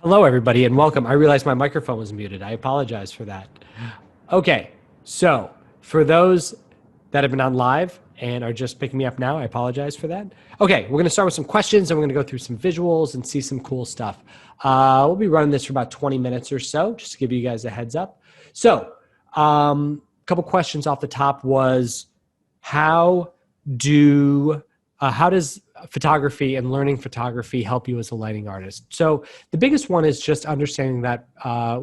Hello, everybody, and welcome. I realized my microphone was muted. I apologize for that. Okay, so for those that have been on live and are just picking me up now, I apologize for that. Okay, we're going to start with some questions, and we're going to go through some visuals and see some cool stuff. We'll be running this for about 20 minutes or so, just to give you guys a heads up. So a couple questions off the top was, how does photography and learning photography help you as a lighting artist? So the biggest one is just understanding that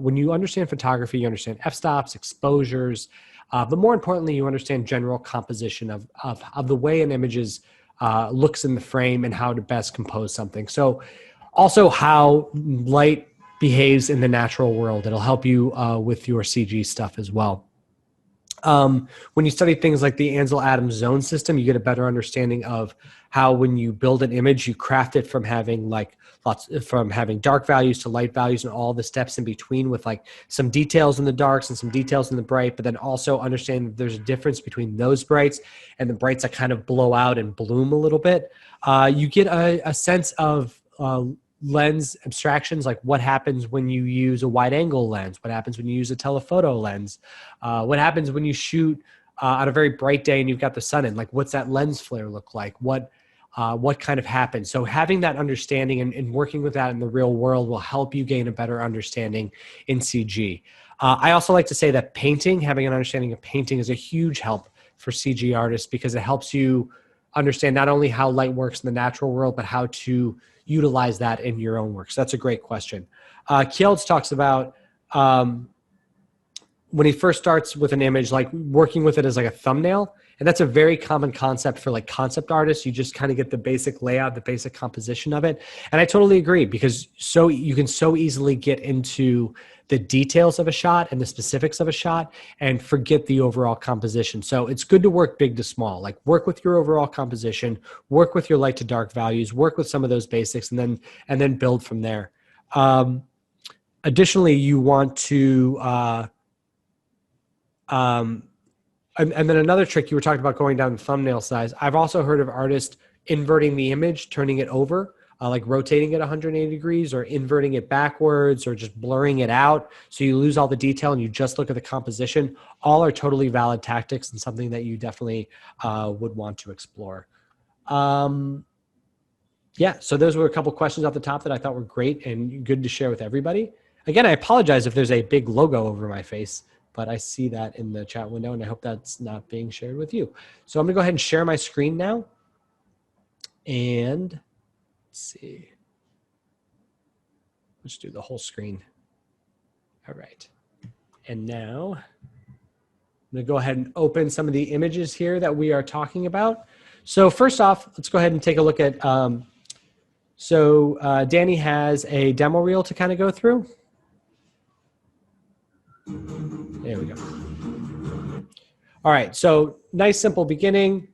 when you understand photography, you understand f-stops, exposures, but more importantly, you understand general composition of the way an image looks in the frame and how to best compose something. So also how light behaves in the natural world. It'll help you with your CG stuff as well. When you study things like the Ansel-Adams zone system, you get a better understanding of how, when you build an image, you craft it from having having dark values to light values and all the steps in between, with like some details in the darks and some details in the bright, but then also understand that there's a difference between those brights and the brights that kind of blow out and bloom a little bit. You get a sense of lens abstractions, like what happens when you use a wide angle lens, what happens when you use a telephoto lens, what happens when you shoot on a very bright day and you've got the sun in, like what's that lens flare look like, what kind of happens. So having that understanding and working with that in the real world will help you gain a better understanding in CG. I also like to say that having an understanding of painting is a huge help for CG artists, because it helps you understand not only how light works in the natural world, but how to utilize that in your own work. So that's a great question. Kjelds talks about when he first starts with an image, like working with it as like a thumbnail. And that's a very common concept for like concept artists. You just kind of get the basic layout, the basic composition of it. And I totally agree, because you can so easily get into the details of a shot and the specifics of a shot and forget the overall composition. So it's good to work big to small, like work with your overall composition, work with your light to dark values, work with some of those basics, and then build from there. Additionally, you want to, and then another trick, you were talking about going down the thumbnail size. I've also heard of artists inverting the image, turning it over, like rotating it 180 degrees, or inverting it backwards, or just blurring it out so you lose all the detail and you just look at the composition. All are totally valid tactics and something that you definitely would want to explore. Yeah, so those were a couple questions off the top that I thought were great and good to share with everybody. Again, I apologize if there's a big logo over my face, but I see that in the chat window, and I hope that's not being shared with you. So I'm gonna go ahead and share my screen now. And let's see, let's do the whole screen. All right. And now I'm gonna go ahead and open some of the images here that we are talking about. So first off, let's go ahead and take a look at, Dani has a demo reel to kind of go through. There we go. All right, so nice, simple beginning.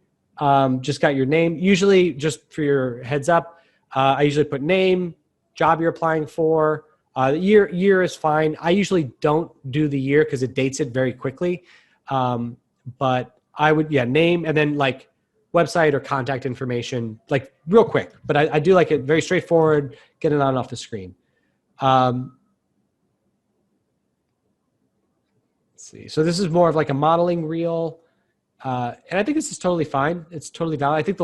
Just got your name. Usually, just for your heads up, I usually put name, job you're applying for. Year is fine. I usually don't do the year because it dates it very quickly. But I would, name, and then like website or contact information, like real quick. But I do like it very straightforward, get it on and off the screen. See. So this is more of like a modeling reel. And I think this is totally fine. It's totally valid. I think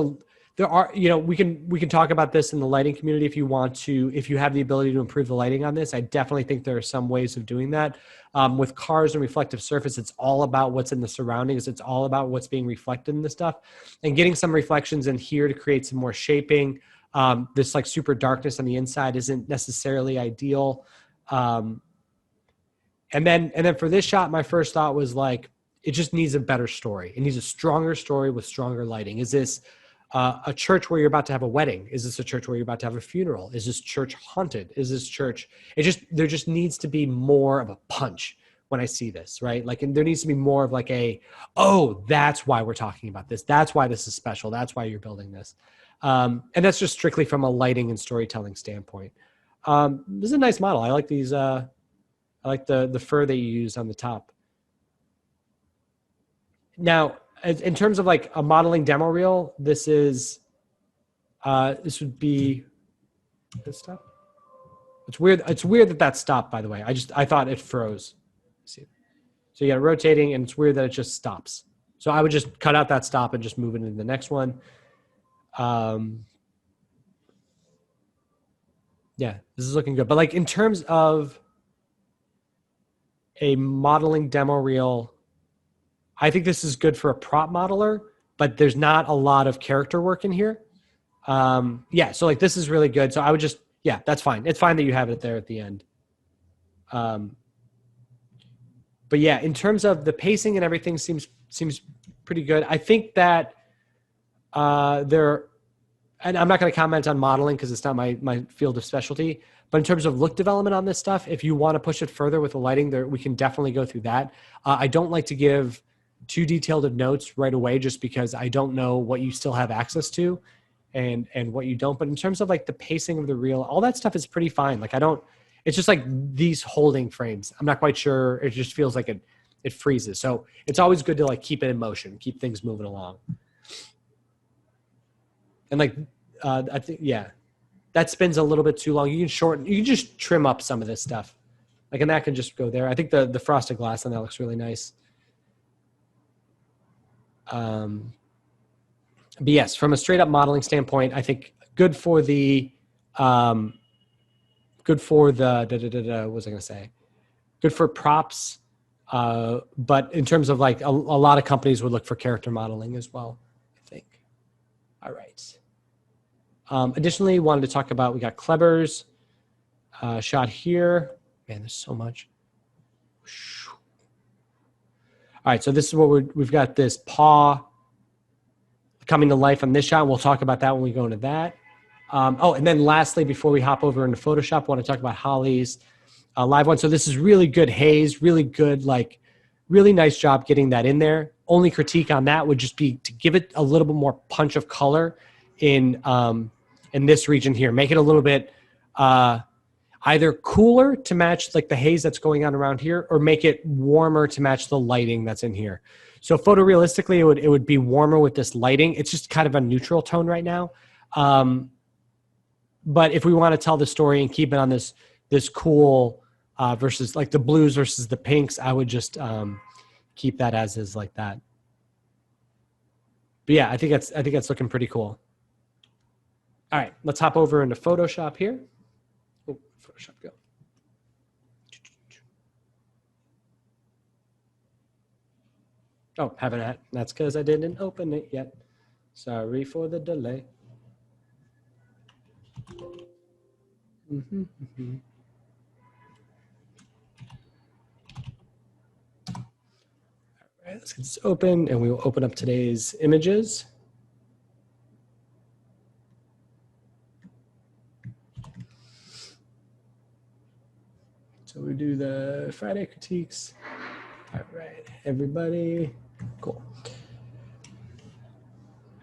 there are, we can talk about this in the lighting community if you want to, if you have the ability to improve the lighting on this. I definitely think there are some ways of doing that. With cars and reflective surface, it's all about what's in the surroundings. It's all about what's being reflected in the stuff, and getting some reflections in here to create some more shaping. This like super darkness on the inside isn't necessarily ideal. And then for this shot, my first thought was like, it just needs a better story. It needs a stronger story with stronger lighting. Is this a church where you're about to have a wedding? Is this a church where you're about to have a funeral? Is this church haunted? Is this church? There just needs to be more of a punch when I see this, right? Like, and there needs to be more of like oh, that's why we're talking about this. That's why this is special. That's why you're building this. And that's just strictly from a lighting and storytelling standpoint. This is a nice model. I like these. I like the fur that you used on the top. Now, in terms of like a modeling demo reel, this would be this stuff. It's weird. It's weird that that stopped, by the way. I thought it froze. See, so you got rotating, and it's weird that it just stops. So I would just cut out that stop and just move it into the next one. Yeah, this is looking good. But like in terms of a modeling demo reel, I think this is good for a prop modeler, but there's not a lot of character work in here. Yeah, so like this is really good. So I would just, yeah, that's fine. It's fine that you have it there at the end. But yeah, in terms of the pacing and everything seems pretty good. I think that and I'm not going to comment on modeling because it's not my field of specialty, but in terms of look development on this stuff, if you want to push it further with the lighting there, we can definitely go through that. I don't like to give too detailed of notes right away just because I don't know what you still have access to and what you don't. But in terms of like the pacing of the reel, all that stuff is pretty fine. Like it's just like these holding frames. I'm not quite sure. It just feels like it freezes. So it's always good to like keep it in motion, keep things moving along. And like, I think, yeah, that spins a little bit too long. You can shorten, you can just trim up some of this stuff. Like, and that can just go there. I think the frosted glass on that looks really nice. But yes, from a straight up modeling standpoint, I think good for the, what was I going to say? Good for props. But in terms of like a lot of companies would look for character modeling as well, I think. All right. Additionally, wanted to talk about, we got Cleber's shot here. Man, there's so much. All right, so this is what we've got this paw coming to life on this shot. We'll talk about that when we go into that. Oh, and then lastly, before we hop over into Photoshop, I want to talk about Holly's live one. So this is really good haze, really good, like really nice job getting that in there. Only critique on that would just be to give it a little bit more punch of color in this region here. Make it a little bit either cooler to match like the haze that's going on around here, or make it warmer to match the lighting that's in here. So photorealistically, it would be warmer with this lighting. It's just kind of a neutral tone right now. But if we want to tell the story and keep it on this cool versus like the blues versus the pinks, I would just keep that as is like that. But yeah, I think that's looking pretty cool. All right, let's hop over into Photoshop here. Oh, Photoshop, go. Oh, haven't had. That's because I didn't open it yet. Sorry for the delay. All right, let's get this open, and we will open up today's images. So we do the Friday critiques. All right, everybody. Cool.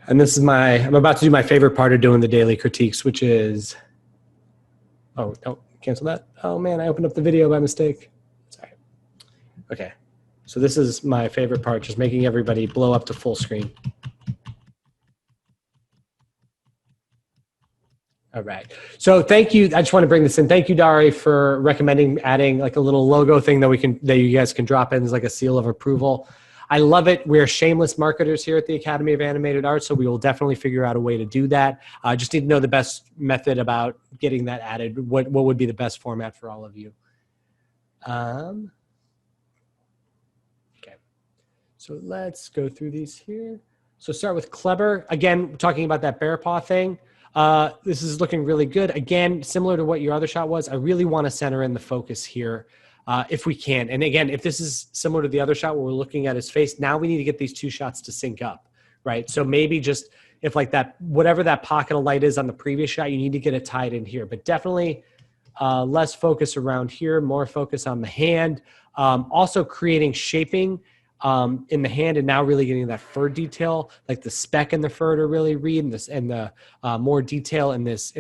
And this is I'm about to do my favorite part of doing the daily critiques, which is, oh, no, cancel that. Oh man, I opened up the video by mistake. Sorry. Okay, so this is my favorite part, just making everybody blow up to full screen. All right. So thank you. I just want to bring this in. Thank you, Dari, for recommending adding like a little logo thing that you guys can drop in as like a seal of approval. I love it. We're shameless marketers here at the Academy of Animated Arts, so we will definitely figure out a way to do that. I just need to know the best method about getting that added. What would be the best format for all of you? Okay. So let's go through these here. So start with Cleber. Again, talking about that bear paw thing. This is looking really good. Again, similar to what your other shot was, I really want to center in the focus here if we can. And again, if this is similar to the other shot where we're looking at his face, now we need to get these two shots to sync up, right? So maybe just if like that, whatever that pocket of light is on the previous shot, you need to get it tied in here. But definitely less focus around here, more focus on the hand. Also creating shaping in the hand, and now really getting that fur detail, like the speck in the fur to really read, and this, and the more detail in his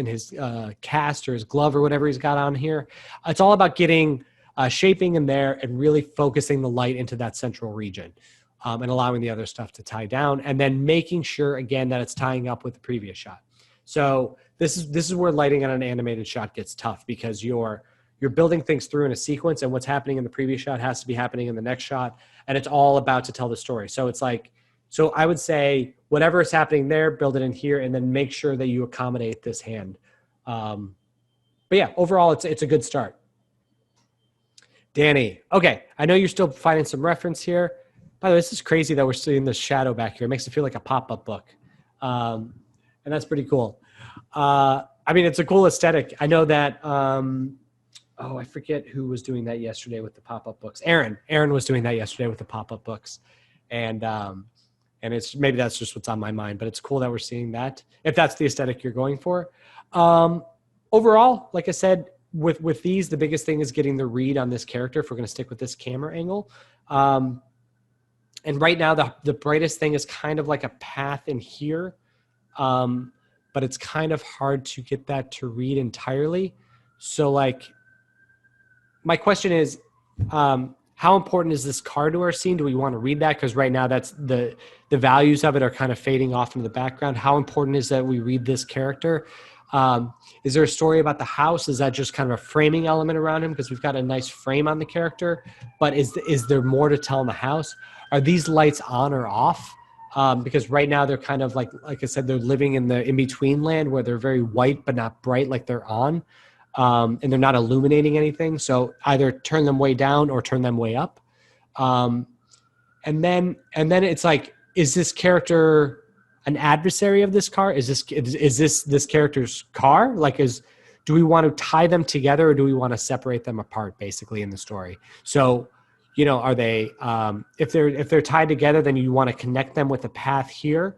cast or his glove or whatever he's got on here. It's all about getting shaping in there and really focusing the light into that central region, and allowing the other stuff to tie down, and then making sure again that it's tying up with the previous shot. So this is where lighting on an animated shot gets tough, because you're building things through in a sequence, and what's happening in the previous shot has to be happening in the next shot, and it's all about to tell the story. So it's like, so I would say whatever is happening there, build it in here, and then make sure that you accommodate this hand. But yeah, overall, it's a good start. Dani, okay, I know you're still finding some reference here. By the way, this is crazy that we're seeing the shadow back here. It makes it feel like a pop-up book. And that's pretty cool. I mean, it's a cool aesthetic. I know that, I forget who was doing that yesterday with the pop-up books. Aaron was doing that yesterday with the pop-up books. And it's, maybe that's just what's on my mind, but it's cool that we're seeing that, if that's the aesthetic you're going for. Overall, like I said, with these, the biggest thing is getting the read on this character if we're going to stick with this camera angle. And right now, the brightest thing is kind of like a path in here, but it's kind of hard to get that to read entirely. So like, my question is, how important is this car to our scene? Do we want to read that? Because right now, that's the values of it are kind of fading off into the background. How important is that we read this character? Is there a story about the house? Is that just kind of a framing element around him? Because we've got a nice frame on the character, but is there more to tell in the house? Are these lights on or off? Because right now they're kind of like I said, they're living in the in-between land where they're very white, but not bright like they're on. And they're not illuminating anything. So either turn them way down or turn them way up. And then it's like, is this character an adversary of this car? Is this character's car? Like, do we want to tie them together, or do we want to separate them apart basically in the story? So, you know, are they, if they're tied together, then you want to connect them with a path here,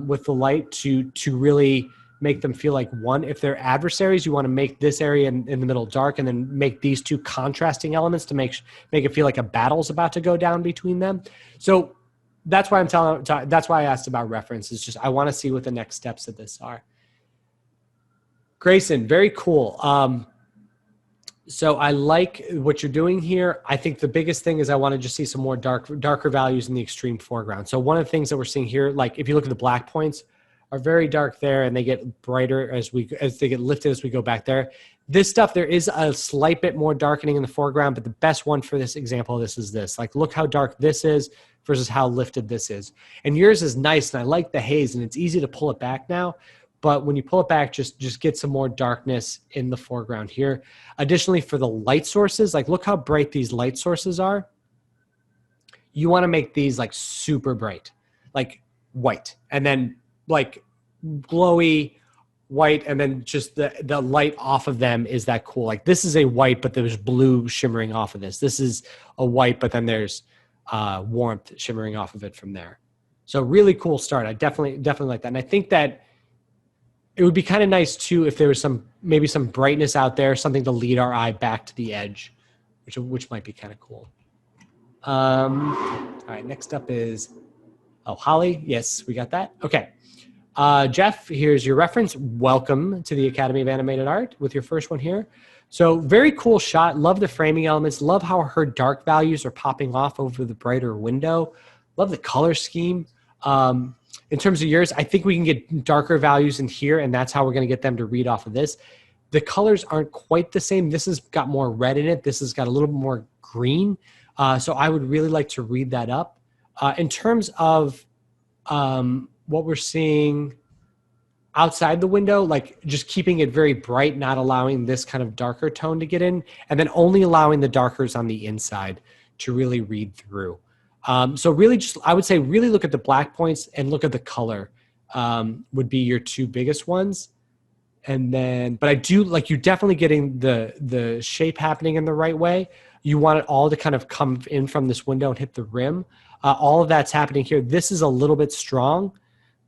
with the light to really make them feel like one. If they're adversaries, you want to make this area in the middle dark, and then make these two contrasting elements to make it feel like a battle's about to go down between them. So that's why that's why I asked about reference. It's just, I want to see what the next steps of this are. Grayson, very cool. So I like what you're doing here. I think the biggest thing is I want to just see some more darker values in the extreme foreground. So one of the things that we're seeing here, like if you look at the black points, are very dark there, and they get brighter as they get lifted as we go back there. This stuff, there is a slight bit more darkening in the foreground, but the best one for this example, this is this. Like, look how dark this is versus how lifted this is. And yours is nice, and I like the haze, and it's easy to pull it back now. But when you pull it back, just get some more darkness in the foreground here. Additionally, for the light sources, like look how bright these light sources are. You want to make these like super bright, like white, and then like glowy white, and then just the light off of them is that cool. Like this is a white, but there's blue shimmering off of this. This is a white, but then there's warmth shimmering off of it from there. So really cool start. I definitely like that. And I think that it would be kind of nice too if there was maybe some brightness out there, something to lead our eye back to the edge, which might be kind of cool. All right, next up is Holly. Yes, we got that. Okay. Jeff, here's your reference. Welcome to the Academy of Animated Art with your first one here. So very cool shot. Love the framing elements. Love how her dark values are popping off over the brighter window. Love the color scheme. In terms of yours, I think we can get darker values in here, and that's how we're going to get them to read off of this. The colors aren't quite the same. This has got more red in it. This has got a little more green. So I would really like to read that up. In terms of what we're seeing outside the window, like just keeping it very bright, not allowing this kind of darker tone to get in, and then only allowing the darkers on the inside to really read through. So really I would say really look at the black points and look at the color would be your two biggest ones. And then, but I do like, you're definitely getting the shape happening in the right way. You want it all to kind of come in from this window and hit the rim. All of that's happening here. This is a little bit strong,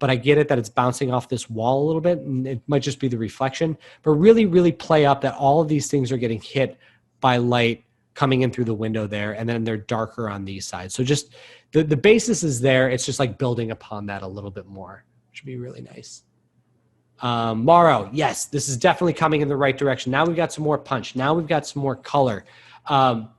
but I get it that it's bouncing off this wall a little bit, and it might just be the reflection, but really, really play up that all of these things are getting hit by light coming in through the window there, and then they're darker on these sides. So just the basis is there. It's just like building upon that a little bit more, which would be really nice. Mauro, yes, this is definitely coming in the right direction. Now we've got some more punch. Now we've got some more color. Now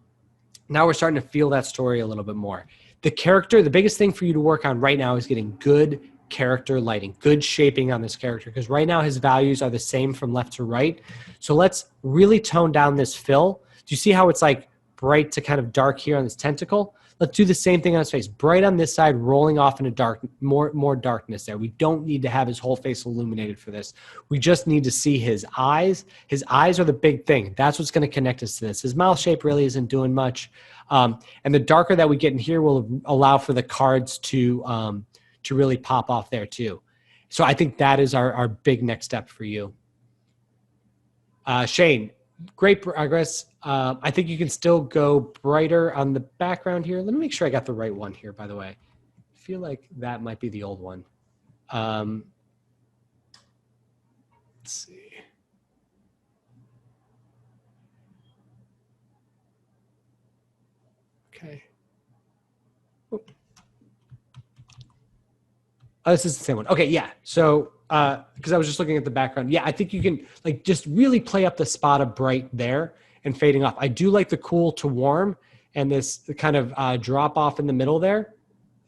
we're starting to feel that story a little bit more. The character, the biggest thing for you to work on right now is getting good character lighting, good shaping on this character, because right now his values are the same from left to right. So let's really tone down this fill. Do you see how it's like bright to kind of dark here on this tentacle? Let's do the same thing on his face. Bright on this side, rolling off into dark, more darkness there. We don't need to have his whole face illuminated for this. We just need to see his eyes. His eyes are the big thing. That's what's going to connect us to this. His mouth shape really isn't doing much. And the darker that we get in here will allow for the cards to really pop off there too. So I think that is our big next step for you. Shane, great progress. I think you can still go brighter on the background here. Let me make sure I got the right one here, by the way. I feel like that might be the old one. Let's see. Okay. Oh, this is the same one. Okay, yeah. So, because I was just looking at the background. Yeah, I think you can like just really play up the spot of bright there and fading off. I do like the cool to warm and this kind of drop off in the middle there.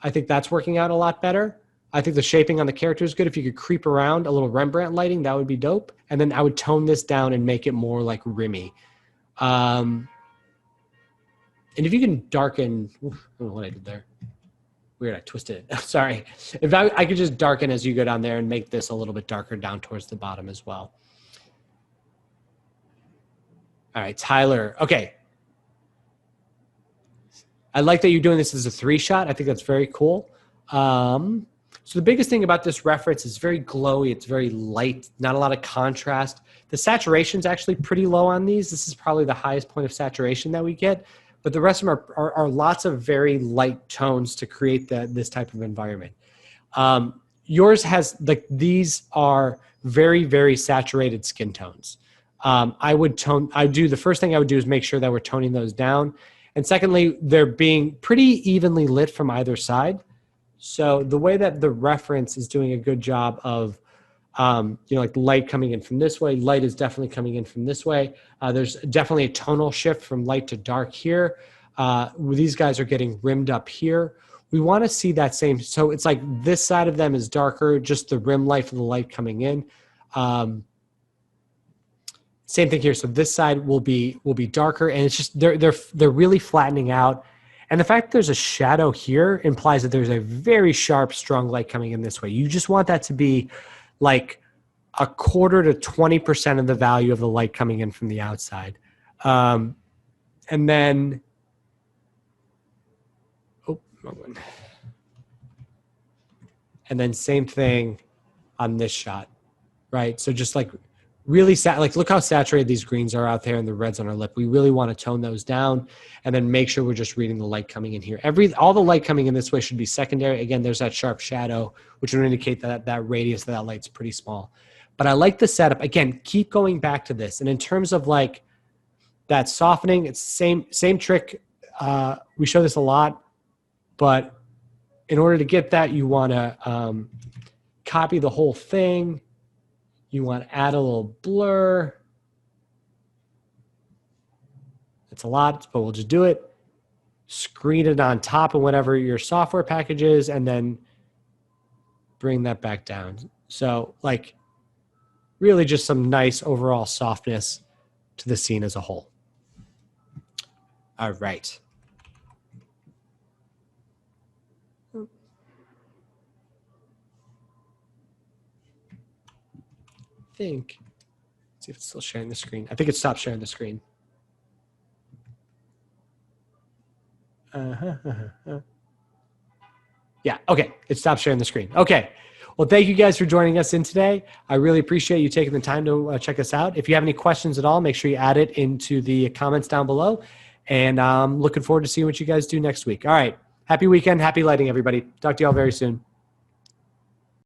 I think that's working out a lot better. I think the shaping on the character is good. If you could creep around a little Rembrandt lighting, that would be dope. And then I would tone this down and make it more like rimmy. And if you can darken, I don't know what I did there. Weird, I twisted it. Sorry. If I could just darken as you go down there and make this a little bit darker down towards the bottom as well. All right, Tyler. Okay. I like that you're doing this as a 3-shot. I think that's very cool. So the biggest thing about this reference is very glowy. It's very light, not a lot of contrast. The saturation is actually pretty low on these. This is probably the highest point of saturation that we get. But the rest of them are lots of very light tones to create this type of environment. Yours has, like, these are very, very saturated skin tones. The first thing I would do is make sure that we're toning those down. And secondly, they're being pretty evenly lit from either side. So the way that the reference is doing a good job of, like light coming in from this way, light is definitely coming in from this way. There's definitely a tonal shift from light to dark here. These guys are getting rimmed up here. We want to see that same, so it's like this side of them is darker, just the rim light of the light coming in. Same thing here. So this side will be darker, and it's just they're really flattening out. And the fact that there's a shadow here implies that there's a very sharp, strong light coming in this way. You just want that to be like a quarter to 20% of the value of the light coming in from the outside. And then, oh, wrong one. And then same thing on this shot, right? So just like really look how saturated these greens are out there and the reds on our lip. We really want to tone those down and then make sure we're just reading the light coming in here. All the light coming in this way should be secondary. Again, there's that sharp shadow, which would indicate that radius of that light's pretty small. But I like the setup. Again, keep going back to this. And in terms of like that softening, it's same trick. We show this a lot, but in order to get that, you want to copy the whole thing. You want to add a little blur. It's a lot, but we'll just do it. Screen it on top of whatever your software package is, and then bring that back down. So like really just some nice overall softness to the scene as a whole. All right. Let's see if it's still sharing the screen. I think it stopped sharing the screen. Yeah, okay. It stopped sharing the screen. Okay. Well, thank you guys for joining us in today. I really appreciate you taking the time to check us out. If you have any questions at all, make sure you add it into the comments down below. And I'm looking forward to seeing what you guys do next week. All right. Happy weekend. Happy lighting, everybody. Talk to you all very soon.